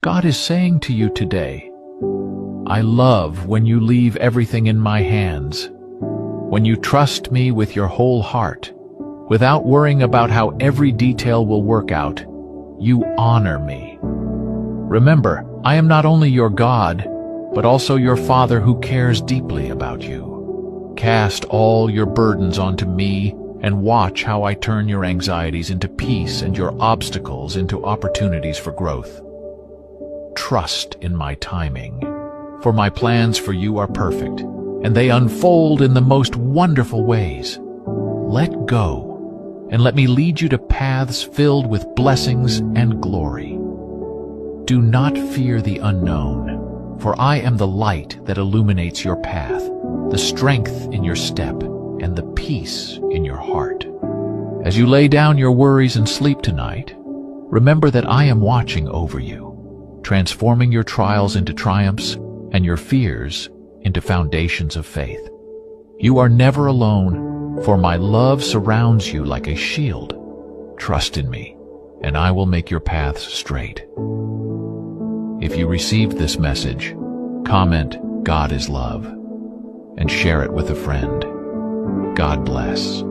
God is saying to you today, I love when you leave everything in my hands, when you trust me with your whole heart, without worrying about how every detail will work out. You honor me. Remember, I am not only your God, but also your Father who cares deeply about you. Cast all your burdens onto me and watch how I turn your anxieties into peace and your obstacles into opportunities for growth. Trust in my timing, for my plans for you are perfect, and they unfold in the most wonderful ways. Let go, and let me lead you to paths filled with blessings and glory. Do not fear the unknown, for I am the light that illuminates your path, the strength in your step, and the peace in your heart. As you lay down your worries and sleep tonight, remember that I am watching over you, transforming your trials into triumphs and your fears into foundations of faith. You are never alone, for my love surrounds you like a shield. Trust in me, and I will make your paths straight. If you received this message, comment "God is love" and share it with a friend. God bless.